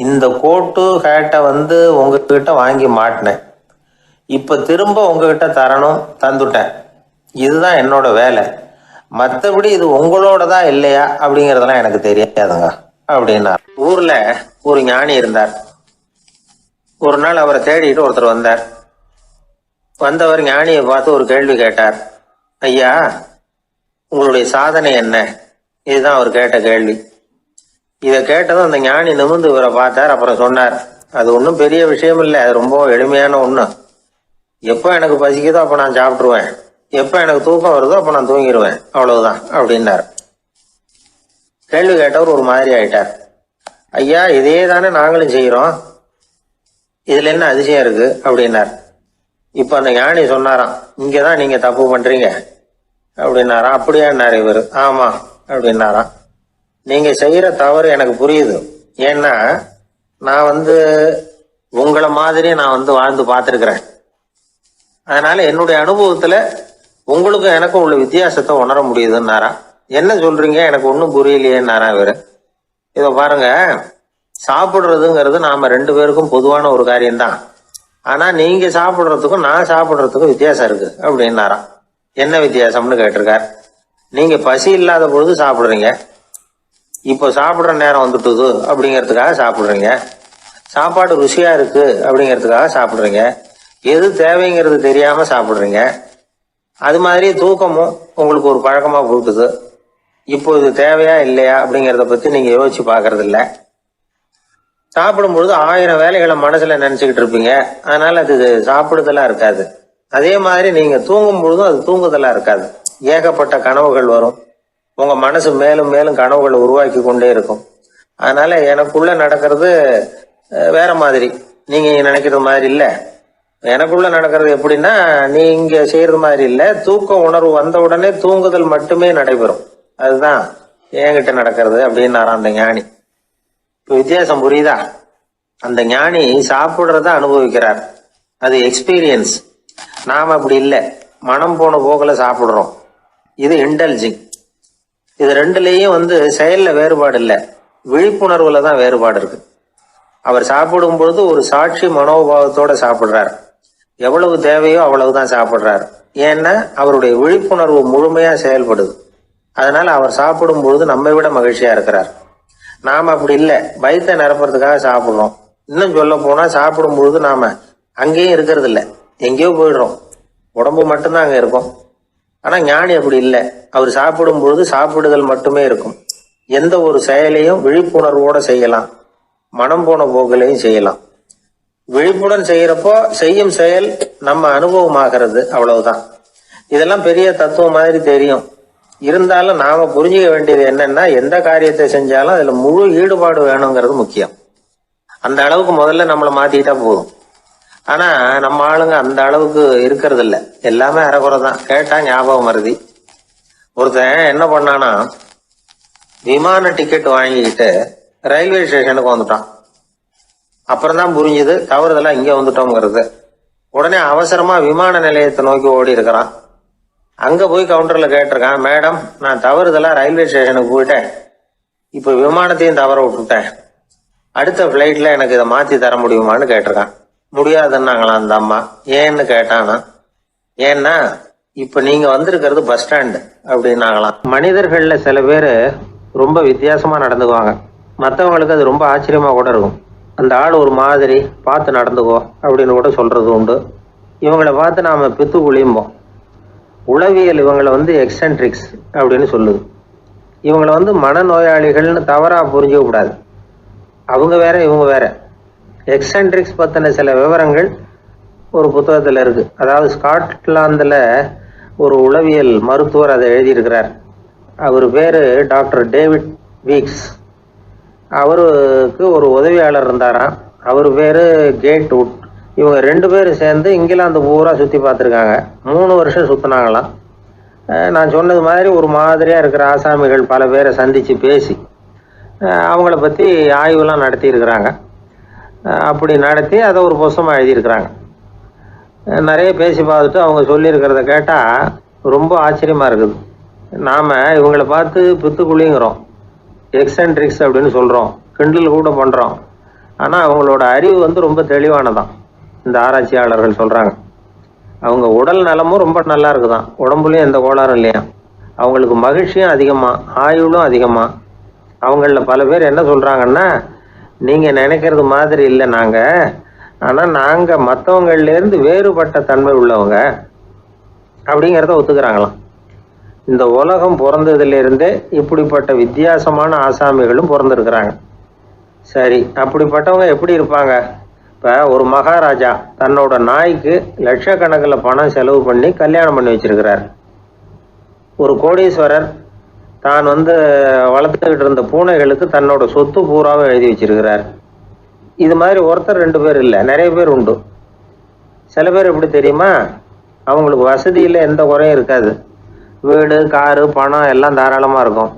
இந்த கோட்டு ஹேட்டை உங்ககிட்ட வாங்கி மாட்டினேன், இப்போ திரும்ப உங்ககிட்ட தரணும், தந்துட்டேன், இதுதான் என்னோட வேலை. மற்றபடி இது உங்களோடதா இல்லையா அப்படிங்கிறதெல்லாம் எனக்கு தெரியாதுங்க அப்படின்னார். ஊரில் ஒரு ஞானி இருந்தார். ஒரு நாள் அவரை தேடிட்டு ஒருத்தர் வந்தார். வந்தவர் ஞானியை பார்த்து ஒரு கேள்வி கேட்டார். ஐயா உங்களுடைய சாதனை என்ன? இதுதான் அவர் கேட்ட கேள்வி. இதை கேட்டதும் அந்த ஞானி நிமிர்ந்து இவரை பார்த்தார். அப்புறம் சொன்னார், அது ஒன்றும் பெரிய விஷயம் இல்லை, அது ரொம்ப எளிமையான ஒன்று. எப்போ எனக்கு பசிக்குதோ அப்போ நான் சாப்பிட்ருவேன், எப்போ எனக்கு தூக்கம் வருதோ அப்போ நான் தூங்கிடுவேன், அவ்வளவுதான் அப்படின்னார். கேள்வி கேட்டவர் ஒரு மாதிரி ஆயிட்டார். ஐயா இதே தானே நாங்களும் செய்கிறோம், இதுல என்ன அதிசயம் இருக்கு அப்படின்னார். இப்போ அந்த ஞானி சொன்னாராம், இங்கே தான் நீங்கள் தப்பு பண்ணுறீங்க அப்படின்னாராம். அப்படியான்னாரு இவர். ஆமாம் அப்படின்னாராம். நீங்கள் செய்கிற தவறு எனக்கு புரியுது. ஏன்னா நான் உங்களை மாதிரி நான் வாழ்ந்து பார்த்துருக்குறேன். அதனால என்னுடைய அனுபவத்தில் உங்களுக்கும் எனக்கும் உள்ள வித்தியாசத்தை உணர முடியுதுன்னாராம். என்ன சொல்றீங்க, எனக்கு ஒன்றும் புரியலையேன்னாரா இவர். இதை பாருங்க, சாப்பிட்றதுங்கிறது நாம 2 பேருக்கும் பொதுவான ஒரு காரியம்தான். ஆனா நீங்க சாப்பிட்றதுக்கும் நான் சாப்பிட்றதுக்கும் வித்தியாசம் இருக்கு அப்படின்னாராம். என்ன வித்தியாசம்னு கேட்டிருக்கார். நீங்க பசி இல்லாத பொழுது சாப்பிட்றீங்க, இப்போ சாப்பிட்ற நேரம் வந்துட்டுது அப்படிங்கிறதுக்காக சாப்பிட்றீங்க. சாப்பாடு ருசியா இருக்கு அப்படிங்கிறதுக்காக சாப்பிட்றீங்க. எது தேவைங்கிறது தெரியாம சாப்பிட்றீங்க. அது மாதிரி தூக்கமும் உங்களுக்கு ஒரு பழக்கமா போட்டுது. இப்போ இது தேவையா இல்லையா அப்படிங்கிறத பத்தி நீங்க யோசிச்சு பாக்குறது இல்ல. சாப்பிடும்பொழுது 1000 வேலைகளை மனசுல நினைச்சுக்கிட்டு இருப்பீங்க, அதனால அது சாப்பிடுதலா இருக்காது. அதே மாதிரி நீங்க தூங்கும் பொழுதும் அது தூங்குதலா இருக்காது. ஏகப்பட்ட கனவுகள் வரும். உங்க மனசு மேலும் மேலும் கனவுகளை உருவாக்கி கொண்டே இருக்கும். அதனால எனக்குள்ள நடக்கிறது வேற மாதிரி, நீங்க நினைக்கிறது மாதிரி இல்ல. எனக்குள்ள நடக்கிறது எப்படின்னா, நீங்க செய்யறது மாதிரி இல்ல. தூக்க உணர்வு வந்த உடனே தூங்குதல் மட்டுமே நடைபெறும். அதுதான் என்கிட்ட நடக்கிறது அப்படின்னாராம் அந்த ஞானி. இப்போ வித்தியாசம் புரியுதா? அந்த ஞானி சாப்பிடுறத அனுபவிக்கிறார், அது எக்ஸ்பீரியன்ஸ். நாம அப்படி இல்லை, மனம் போன போக்கில் சாப்பிடுறோம். இது இன்டெலிஜிங். இது ரெண்டுலேயும் செயல்ல வேறுபாடு இல்லை, விழிப்புணர்வுல தான் வேறுபாடு இருக்கு. அவர் சாப்பிடும் பொழுது ஒரு சாட்சி மனோபாவத்தோட சாப்பிடுறார். எவ்வளவு தேவையோ அவ்வளவுதான் சாப்பிடுறார். ஏன்னா அவருடைய விழிப்புணர்வு முழுமையா செயல்படுது. அதனால அவர் சாப்பிடும் பொழுது நம்மை விட மகிழ்ச்சியா இருக்கிறார். நாம அப்படி இல்லை, வயிற்றை நிரப்புறதுக்காக சாப்பிடுறோம். இன்னும் சொல்ல போனா சாப்பிடும் பொழுது நாம அங்கேயும் இருக்கிறது இல்லை, எங்கேயோ போயிடுறோம், உடம்பு மட்டும்தான் அங்க இருக்கும். ஆனா ஞானி அப்படி இல்லை, அவர் சாப்பிடும் பொழுது சாப்பிடுதல் மட்டுமே இருக்கும். எந்த ஒரு செயலையும் விழிப்புணர்வோட செய்யலாம், மனம் போன போக்கிலையும் செய்யலாம். விழிப்புடன் செய்யறப்போ செய்யும் செயல் நம்ம அனுபவமாகிறது, அவ்வளவுதான். இதெல்லாம் பெரிய தத்துவம் மாதிரி தெரியும். இருந்தாலும் நாம புரிஞ்சுக்க வேண்டியது என்னன்னா, எந்த காரியத்தை செஞ்சாலும் அதுல முழு ஈடுபாடு வேணுங்கிறது முக்கியம். அந்த அளவுக்கு முதல்ல நம்மளை மாத்திக்கிட்டா போதும். ஆனா நம்ம ஆளுங்க அந்த அளவுக்கு இருக்கிறது இல்ல, எல்லாமே அரைக்குறை தான். கேட்டா ஞாபகம் மருதி. ஒருத்தன் என்ன பண்ணானா, விமான டிக்கெட் வாங்கிக்கிட்டு ரயில்வே ஸ்டேஷனுக்கு வந்துட்டான். அப்புறம் தான் புரிஞ்சுது தவறுதெல்லாம் இங்க வந்துட்டோங்கிறது. உடனே அவசரமா விமான நிலையத்தை நோக்கி ஓடி இருக்கிறான். அங்க போய் கவுண்டர்ல கேட்டிருக்கான், மேடம் நான் தவறுதலா ரயில்வே ஸ்டேஷனுக்கு போயிட்டேன், இப்ப விமானத்தையும் தவற விட்டுட்டேன், அடுத்த பிளைட்ல எனக்கு இதை மாத்தி தர முடியுமான்னு கேட்டிருக்கான். முடியாதுன்னாங்களாம் அந்த அம்மா. ஏன்னு கேட்டானா, ஏன்னா இப்ப நீங்க வந்திருக்கிறது பஸ் ஸ்டாண்டு அப்படின்னாங்களாம். மனிதர்கள்ல சில பேரு ரொம்ப வித்தியாசமா நடந்துக்குவாங்க. மற்றவங்களுக்கு அது ரொம்ப ஆச்சரியமா கூட இருக்கும். அந்த ஆள் ஒரு மாதிரி பார்த்து நடந்துக்கோ அப்படின்னு கூட சொல்றது உண்டு. இவங்களை பார்த்து நாம பித்து குளியும்போம். உளவியல் இவங்களை எக்ஸென்ட்ரிக்ஸ் அப்படின்னு சொல்லுது. இவங்களை மனநோயாளிகள்னு தவறா புரிஞ்சுக்க கூடாது. அவங்க வேற இவங்க வேற. எக்ஸென்ட்ரிக்ஸ் பத்தின சில விவரங்கள் ஒரு புத்தகத்துல இருக்கு. அதாவது ஸ்காட்லாந்துல ஒரு உளவியல் மருத்துவர் அதை எழுதியிருக்கிறார். அவர் பேரு டாக்டர் டேவிட் வீக்ஸ். அவருக்கு ஒரு உதவியாளர் இருந்தாராம், அவர் பேரு கேட் வுட். இவங்க 2 பேரும் சேர்ந்து இங்கிலாந்து பூரா சுற்றி பார்த்துருக்காங்க. 3 வருஷம் சுற்றினாங்களாம். நான் சொன்னது மாதிரி ஒரு மாதிரியாக இருக்கிற ஆசாமிகள் பல பேரை சந்தித்து பேசி அவங்கள பற்றி ஆய்வுலாம் நடத்தியிருக்கிறாங்க. அப்படி நடத்தி அதை ஒரு புஸ்தகமாக எழுதியிருக்கிறாங்க. நிறைய பேசி பார்த்துட்டு அவங்க சொல்லியிருக்கிறத கேட்டால் ரொம்ப ஆச்சரியமாக இருக்குது. நாம் இவங்களை பார்த்து பித்துக்குழிங்கிறோம், எக்ஸென்ட்ரிக்ஸ் அப்படின்னு சொல்கிறோம், கிண்டல் கூட பண்ணுறோம். ஆனால் அவங்களோட அறிவு ரொம்ப தெளிவானதான். இந்த ஆராய்ச்சியாளர்கள் சொல்கிறாங்க, அவங்க உடல் நலமும் ரொம்ப நல்லா இருக்குதான், உடம்புலையும் எந்த கோளாறும் இல்லையா. அவங்களுக்கு மகிழ்ச்சியும் அதிகமாக, ஆயுளும் அதிகமாக. அவங்களில் பல பேர் என்ன சொல்கிறாங்கன்னா, நீங்கள் நினைக்கிறது மாதிரி இல்லை நாங்கள், ஆனால் நாங்கள் மற்றவங்கள்லேருந்து வேறுபட்ட தன்மை உள்ளவங்க அப்படிங்கிறத ஒத்துக்கிறாங்களாம். இந்த உலகம் பிறந்ததுலேருந்தே இப்படிப்பட்ட வித்தியாசமான ஆசாமிகளும் பிறந்திருக்கிறாங்க. சரி, அப்படிப்பட்டவங்க எப்படி இருப்பாங்க? இப்போ ஒரு மகாராஜா தன்னோட நாய்க்கு லட்சக்கணக்கில் பணம் செலவு பண்ணி கல்யாணம் பண்ணி வச்சிருக்கிறார். ஒரு கோடீஸ்வரர் தான் வளர்த்துக்கிட்டு இருந்த பூனைகளுக்கு தன்னோட சொத்து பூராவும் எழுதி வச்சிருக்கிறார். இது மாதிரி ஒருத்தர் 2 பேர் இல்லை, நிறைய பேர் உண்டு. சில பேர் எப்படி தெரியுமா, அவங்களுக்கு வசதியில் எந்த குறையும் இருக்காது, வீடு காரு பணம் எல்லாம் தாராளமாக இருக்கும்.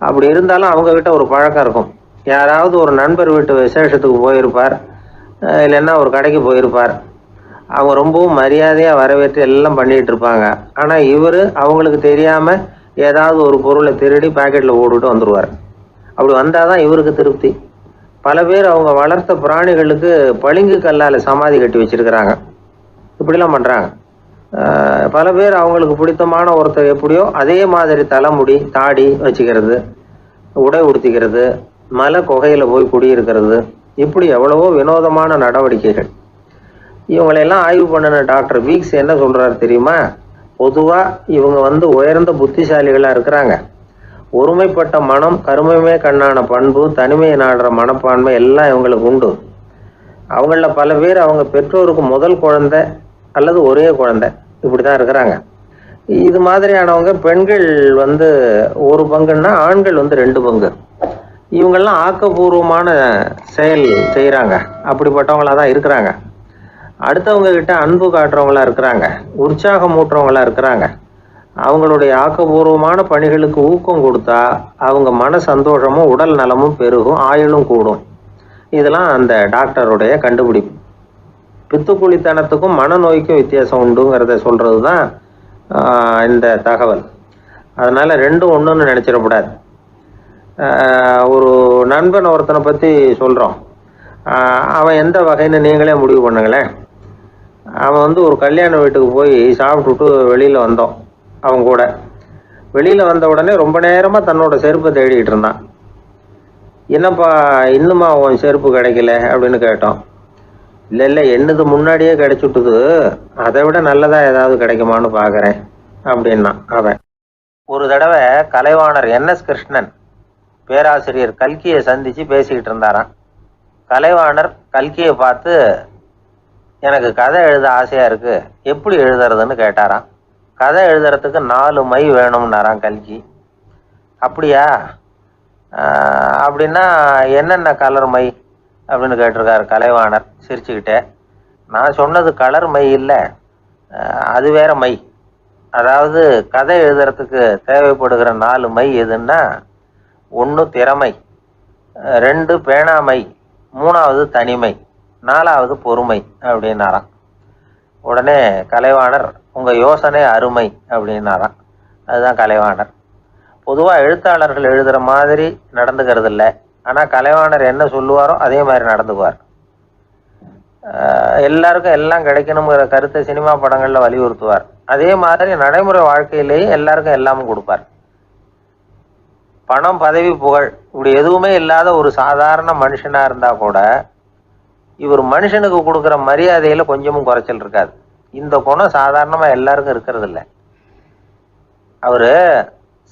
அப்படி இருந்தாலும் அவங்கக்கிட்ட ஒரு பழக்கம் இருக்கும். யாராவது ஒரு நண்பர் வீட்டு விசேஷத்துக்கு போயிருப்பார், இல்லைன்னா ஒரு கடைக்கு போயிருப்பார். அவங்க ரொம்பவும் மரியாதையாக வரவேற்று எல்லாம் பண்ணிகிட்டு இருப்பாங்க. ஆனால் இவர் அவங்களுக்கு தெரியாமல் ஏதாவது ஒரு பொருளை திருடி பாக்கெட்டில் போட்டுட்டு வந்துடுவார். அப்படி வந்தால் தான் இவருக்கு திருப்தி. பல பேர் அவங்க வளர்த்த பிராணிகளுக்கு பளிங்கு கல்லால் சமாதி கட்டி வச்சிருக்கிறாங்க. இப்படிலாம் பண்ணுறாங்க. பல பேர் அவங்களுக்கு பிடித்தமான ஒருத்தர் எப்படியோ அதே மாதிரி தலைமுடி தாடி வச்சுக்கிறது, உடை உடுத்திக்கிறது, மலை குகையில் போய் குடியிருக்கிறது, இப்படி எவ்வளவோ வினோதமான நடவடிக்கைகள். இவங்களையெல்லாம் ஆய்வு பண்ணின டாக்டர் வீக்ஸ் என்ன சொல்கிறாரு தெரியுமா? பொதுவாக இவங்க உயர்ந்த புத்திசாலிகளாக இருக்கிறாங்க. ஒருமைப்பட்ட மனம், கருமையுமே கண்ணான பண்பு, தனிமையை நாடுற மனப்பான்மை எல்லாம் இவங்களுக்கு உண்டு. அவங்களில் பல பேர் அவங்க பெற்றோருக்கு முதல் குழந்தை அல்லது ஒரே குழந்தை, இப்படி தான் இருக்கிறாங்க. இது மாதிரியானவங்க பெண்கள் 1 பங்குன்னா ஆண்கள் 2 பங்கு. இவங்கெல்லாம் ஆக்கப்பூர்வமான செயல் செய்கிறாங்க, அப்படிப்பட்டவங்களா தான் இருக்கிறாங்க. அடுத்தவங்க கிட்ட அன்பு காட்டுறவங்களா இருக்கிறாங்க, உற்சாகம் ஊட்டுறவங்களா இருக்கிறாங்க. அவங்களுடைய ஆக்கப்பூர்வமான பணிகளுக்கு ஊக்கம் கொடுத்தா அவங்க மன சந்தோஷமும் உடல் நலமும் பெருகும், ஆயுளும் கூடும். இதெல்லாம் அந்த டாக்டருடைய கண்டுபிடிப்பு. பித்துக்குழித்தனத்துக்கும் மனநோய்க்கும் வித்தியாசம் உண்டுங்கிறத சொல்றது தான் இந்த தகவல். அதனால 2ம் ஒன்றுன்னு நினைச்சிடக்கூடாது. ஒரு நண்பன் ஒருத்தனை பற்றி சொல்கிறோம். அவன் எந்த வகைன்னு நீங்களே முடிவு பண்ணுங்களேன். அவன் ஒரு கல்யாண வீட்டுக்கு போய் சாப்பிட்டுட்டு வெளியில் வந்தோம். அவன் கூட வெளியில் வந்த உடனே ரொம்ப நேரமாக தன்னோட செருப்பை தேடிட்டு இருந்தான். என்னப்பா இன்னுமா உன் செருப்பு கிடைக்கல அப்படின்னு கேட்டோம். இல்லை இல்லை, என்னது முன்னாடியே கிடைச்சுட்டுது, அதை விட நல்லதாக ஏதாவது கிடைக்குமான்னு பார்க்குறேன் அப்படின்னா அவன். ஒரு தடவை கலைவாணர் என்எஸ் கிருஷ்ணன் பேராசிரியர் கல்கியை சந்தித்து பேசிக்கிட்டு இருந்தாராம். கலைவாணர் கல்கியை பார்த்து, எனக்கு கதை எழுத ஆசையாக இருக்குது, எப்படி எழுதுறதுன்னு கேட்டாராம். கதை எழுதுறதுக்கு 4 மை வேணும்னாராம் கல்கி. அப்படியா, அப்படின்னா என்னென்ன கலர் மை அப்படின்னு கேட்டிருக்காரு கலைவாணர் சிரிச்சுக்கிட்டே. நான் சொன்னது கலர் மை இல்லை, அது வேற மை. அதாவது கதை எழுதுறதுக்கு தேவைப்படுகிற 4 மை எதுன்னா, 1 திறமை, 2 பேணாமை, 3வது தனிமை, 4வது பொறுமை அப்படின்னாராம். உடனே கலைவாணர், உங்கள் யோசனை அருமை அப்படின்னாராம். அதுதான் கலைவாணர். பொதுவாக எழுத்தாளர்கள் எழுதுகிற மாதிரி நடந்துக்கிறது இல்லை. ஆனால் கலைவாணர் என்ன சொல்லுவாரோ அதே மாதிரி நடந்துக்குவார். எல்லாருக்கும் எல்லாம் கிடைக்கணுங்கிற கருத்தை சினிமா படங்களில் வலியுறுத்துவார். அதே மாதிரி நடைமுறை வாழ்க்கையிலேயே எல்லாருக்கும் எல்லாமும் கொடுப்பார். பணம், பதவி, புகழ் இப்படி எதுவுமே இல்லாத ஒரு சாதாரண மனுஷனாக இருந்தால் கூட இவர் மனுஷனுக்கு கொடுக்குற மரியாதையில் கொஞ்சமும் குறைச்சல் இருக்காது. இந்த குணம் சாதாரணமாக எல்லாருக்கும் இருக்கிறது இல்லை. அவர்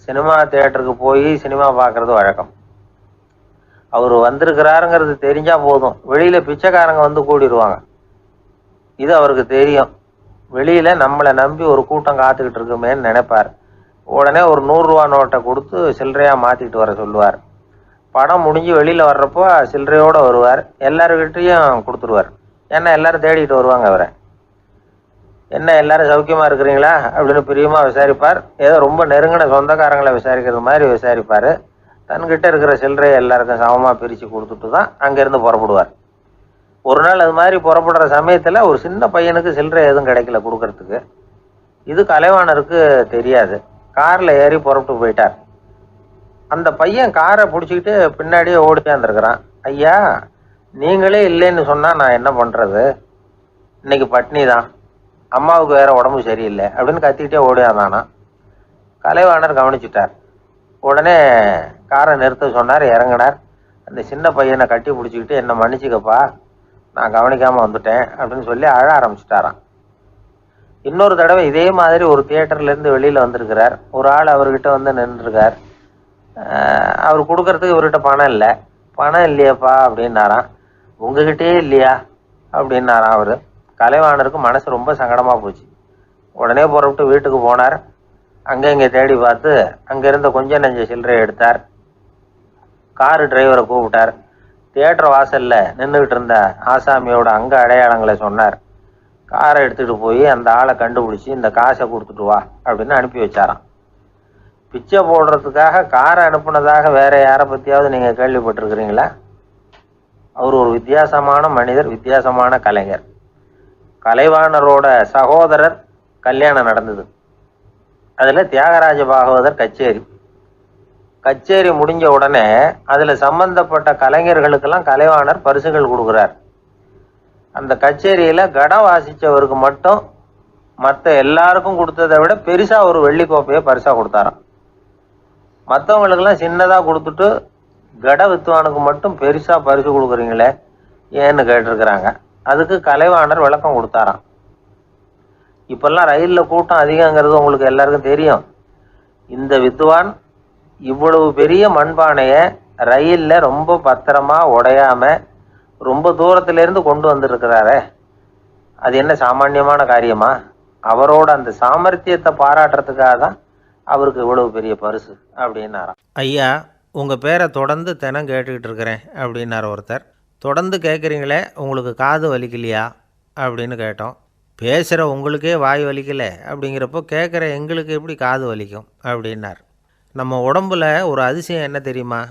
சினிமா தியேட்டருக்கு போய் சினிமா பார்க்குறது வழக்கம். அவர் வந்திருக்கிறாருங்கிறது தெரிஞ்சால் போதும், வெளியில் பிச்சைக்காரங்க வந்து கூடிடுவாங்க. இது அவருக்கு தெரியும். வெளியில் நம்மளை நம்பி ஒரு கூட்டம் காத்துக்கிட்டு இருக்குமேன்னு நினைப்பார். உடனே ஒரு 100 ரூபா நோட்டை கொடுத்து சில்லறையாக மாற்றிட்டு வர சொல்லுவார். படம் முடிஞ்சு வெளியில் வர்றப்போ சில்லறையோடு வருவார். எல்லாருக்கிட்டையும் கொடுத்துருவார். ஏன்னா எல்லாரும் தேடிட்டு வருவாங்க அவரை. என்ன எல்லாரும் சௌக்கியமாக இருக்கிறீங்களா அப்படின்னு பிரியமாக விசாரிப்பார். ஏதோ ரொம்ப நெருங்கின சொந்தக்காரங்களை விசாரிக்கிறது மாதிரி விசாரிப்பார். தன்கிட்ட இருக்கிற சில்லறையை எல்லாருக்கும் சமமாக பிரித்து கொடுத்துட்டு தான் அங்கேருந்து புறப்படுவார். ஒரு நாள் அது மாதிரி புறப்படுற சமயத்தில் ஒரு சின்ன பையனுக்கு சில்லறை எதுவும் கிடைக்கல கொடுக்கறதுக்கு. இது கலைவாணருக்கு தெரியாது. காரில் ஏறி புறப்பட்டு போயிட்டார். அந்த பையன் காரை பிடிச்சிக்கிட்டு பின்னாடியே ஓடியாந்துருக்கிறான். ஐயா, நீங்களே இல்லைன்னு சொன்னால் நான் என்ன பண்ணுறது, இன்னைக்கு பட்னி தான், அம்மாவுக்கு வேற உடம்பு சரியில்லை அப்படின்னு கத்திக்கிட்டே ஓடியாந்தானா. கலைவாணர் கவனிச்சுட்டார். உடனே காரை நிறுத்த சொன்னார். இறங்கினார். அந்த சின்ன பையனை கட்டி பிடிச்சிக்கிட்டு, என்னை மன்னிச்சுக்கப்பா, நான் கவனிக்காமல் வந்துட்டேன் அப்படின்னு சொல்லி அழ ஆரம்பிச்சிட்டாராம். இன்னொரு தடவை இதே மாதிரி ஒரு தியேட்டர்லேருந்து வெளியில் வந்திருக்கிறார். ஒரு ஆள் அவர்கிட்ட வந்து நின்றுருக்கார். அவர் கொடுக்கறதுக்கு இவர்கிட்ட பணம் இல்லை. பணம் இல்லையாப்பா அப்படின்னாராம். உங்ககிட்டே இல்லையா அப்படின்னாராம் அவர். கலைவாணருக்கு மனசு ரொம்ப சங்கடமாக போச்சு. உடனே புறப்பட்டு வீட்டுக்கு போனார். அங்கே இங்கே தேடி பார்த்து அங்கேருந்த கொஞ்சம் நெஞ்ச சில்லறையை எடுத்தார். காரு டிரைவரை கூப்பிட்டார். தியேட்டர் வாசலில் நின்றுக்கிட்டு இருந்த ஆசாமியோட அங்க அடையாளங்களை சொன்னார். காரை எடுத்துகிட்டு போய் அந்த ஆளை கண்டுபிடிச்சி இந்த காசை கொடுத்துட்டு வா அப்படின்னு அனுப்பி வச்சாராம். பிச்சை போடுறதுக்காக காரை அனுப்புனதாக வேற யாரை பற்றியாவது நீங்கள் கேள்விப்பட்டிருக்கிறீங்களா? அவர் ஒரு வித்தியாசமான மனிதர், வித்தியாசமான கலைஞர். கலைவாணரோட சகோதரர் கல்யாணம் நடந்தது. அதில் தியாகராஜ பாகவதர் கச்சேரி முடிஞ்ச உடனே அதில் சம்பந்தப்பட்ட கலைஞர்களுக்கெல்லாம் கலைவாணர் பரிசுகள் கொடுக்குறார். அந்த கச்சேரியில் கடம் வாசித்தவருக்கு மட்டும் மற்ற எல்லாருக்கும் கொடுத்ததை விட பெருசாக ஒரு வெள்ளிக்கோப்பையை பரிசாக கொடுத்தாராம். மற்றவங்களுக்கெல்லாம் சின்னதாக கொடுத்துட்டு கட வித்துவானுக்கு மட்டும் பெருசாக பரிசு கொடுக்குறீங்களே ஏன்னு கேட்டிருக்கிறாங்க. அதுக்கு கலைவாணர் விளக்கம் கொடுத்தாராம். இப்பெல்லாம் ரயிலில் கூட்டம் அதிகங்கிறது உங்களுக்கு எல்லாருக்கும் தெரியும். இந்த வித்வான் இவ்வளவு பெரிய மண்பானையை ரயிலில் ரொம்ப பத்திரமா உடையாம ரொம்ப தூரத்திலேருந்து கொண்டு வந்துருக்கிறாரே, அது என்ன சாமானியமான காரியமா? அவரோட அந்த சாமர்த்தியத்தை பாராட்டுறதுக்காக தான் அவருக்கு இவ்வளவு பெரிய பரிசு அப்படின்னாராம். ஐயா, உங்கள் பேரை தொடர்ந்து தினம் கேட்டுக்கிட்டு இருக்கிறேன் அப்படின்னார் ஒருத்தர். தொடர்ந்து கேட்குறீங்களே, உங்களுக்கு காது வலிக்கலையா அப்படின்னு கேட்டோம். பேசுகிற உங்களுக்கே வாய் வலிக்கலை அப்படிங்கிறப்போ கேட்குற எங்களுக்கு எப்படி காது வலிக்கும் அப்படின்னார். நம்ம உடம்புல ஒரு அதிசயம் என்ன தெரியுமா?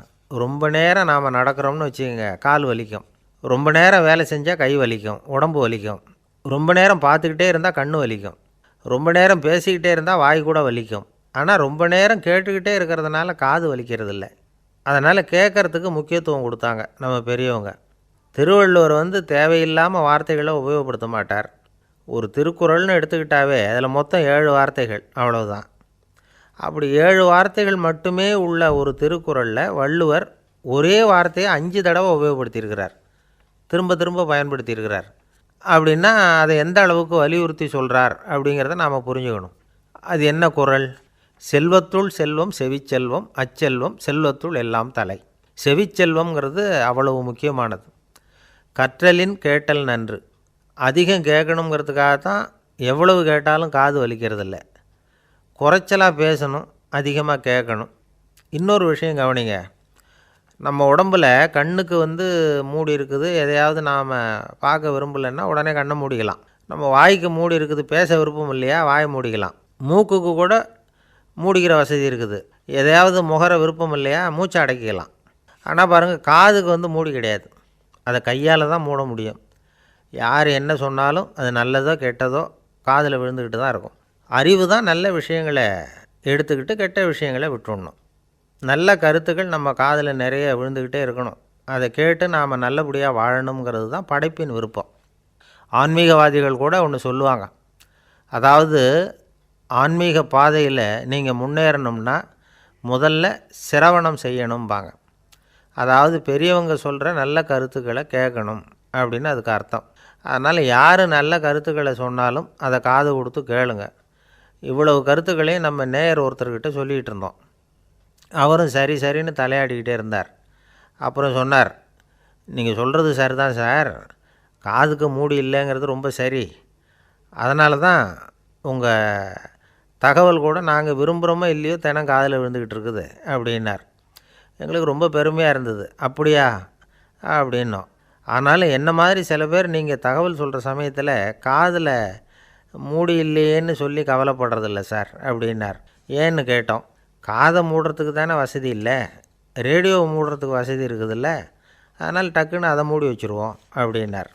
ரொம்ப நேரம் நாம் நடக்கிறோம்னு வச்சுக்கோங்க, கால் வலிக்கும். ரொம்ப நேரம் வேலை செஞ்சால் கை வலிக்கும், உடம்பு வலிக்கும். ரொம்ப நேரம் பார்த்துக்கிட்டே இருந்தால் கண்ணு வலிக்கும். ரொம்ப நேரம் பேசிக்கிட்டே இருந்தால் வாய் கூட வலிக்கும். ஆனால் ரொம்ப நேரம் கேட்டுக்கிட்டே இருக்கிறதுனால காது வலிக்கிறது இல்லை. அதனால் கேட்குறதுக்கு முக்கியத்துவம் கொடுத்தாங்க நம்ம பெரியவங்க. திருவள்ளுவர் தேவையில்லாமல் வார்த்தைகளை உபயோகப்படுத்த மாட்டார். ஒரு திருக்குறள்னு எடுத்துக்கிட்டாவே அதில் மொத்தம் 7 வார்த்தைகள், அவ்வளவுதான். அப்படி 7 வார்த்தைகள் மட்டுமே உள்ள ஒரு திருக்குறளில் வள்ளுவர் ஒரே வார்த்தையை 5 தடவை உபயோகப்படுத்தியிருக்கிறார், திரும்ப திரும்ப பயன்படுத்தியிருக்கிறார். அப்படின்னா அதை எந்த அளவுக்கு வலியுறுத்தி சொல்கிறார் அப்படிங்கிறத நாம் புரிஞ்சுக்கணும். அது என்ன குறள்? செல்வத்துள் செல்வம் செவிச்செல்வம், அச்செல்வம் செல்வத்துள் எல்லாம் தலை. செவிச்செல்வம்ங்கிறது அவ்வளவு முக்கியமானது. கற்றலின் கேட்டல் நன்று. அதிகம் கேட்கணுங்கிறதுக்காக தான் எவ்வளவு கேட்டாலும் காது வலிக்கிறதில்ல. குறைச்சலாக பேசணும், அதிகமாக கேட்கணும். இன்னொரு விஷயம் கவனிங்க, நம்ம உடம்பில் கண்ணுக்கு மூடி இருக்குது, எதையாவது நாம் பார்க்க விரும்பலைன்னா உடனே கண்ணை மூடிக்கலாம். நம்ம வாய்க்கு மூடி இருக்குது, பேச விருப்பம் இல்லையா, வாயை மூடிக்கலாம். மூக்குக்கு கூட மூடிக்கிற வசதி இருக்குது, எதையாவது முகர விருப்பம் இல்லையா, மூச்சை அடக்கிக்கலாம். ஆனால் பாருங்கள், காதுக்கு மூடி கிடையாது, அதை கையால் தான் மூட முடியும். யார் என்ன சொன்னாலும் அது நல்லதோ கெட்டதோ காதில் விழுந்துக்கிட்டு தான் இருக்கும். அறிவு தான் நல்ல விஷயங்களை எடுத்துக்கிட்டு கெட்ட விஷயங்களை விட்டுடணும். நல்ல கருத்துக்கள் நம்ம காதில் நிறைய விழுந்துக்கிட்டே இருக்கணும், அதை கேட்டு நாம் நல்லபடியாக வாழணுங்கிறது தான் படைப்பின் விருப்பம். ஆன்மீகவாதிகள் கூட ஒன்று சொல்லுவாங்க, அதாவது ஆன்மீக பாதையில் நீங்கள் முன்னேறணும்னா முதல்ல சிரவணம் செய்யணும்பாங்க. அதாவது பெரியவங்க சொல்கிற நல்ல கருத்துக்களை கேட்கணும் அப்படின்னு அதுக்கு அர்த்தம். அதனால் யார் நல்ல கருத்துக்களை சொன்னாலும் அதை காது கொடுத்து கேளுங்க. இவ்வளவு கருத்துக்களையும் நம்ம நேயர் ஒருத்தர்கிட்ட சொல்லிகிட்டு இருந்தோம். அவரும் சரி சரின்னு தலையாடிக்கிட்டே இருந்தார். அப்புறம் சொன்னார், நீங்கள் சொல்கிறது சரிதான் சார், காதுக்கு மூடி இல்லைங்கிறது ரொம்ப சரி, அதனால தான் உங்கள் தகவல் கூட நாங்கள் விரும்புகிறோமோ இல்லையோ தினம் காதில் விழுந்துக்கிட்டு இருக்குது அப்படின்னார். எங்களுக்கு ரொம்ப பெருமையாக இருந்தது. அப்படியா அப்படின்னோம். ஆனாலும் என்ன மாதிரி சில பேர் நீங்கள் தகவல் சொல்கிற சமயத்தில் காதில் மூடி இல்லையேன்னு சொல்லி கவலைப்படுறதில்ல சார் அப்படின்னார். ஏன்னு கேட்டோம். காதை மூடுறதுக்கு தானே வசதி இல்லை, ரேடியோவை மூடுறதுக்கு வசதி இருக்குதுல்ல, அதனால் டக்குன்னு அதை மூடி வச்சுருவோம் அப்படின்னார்.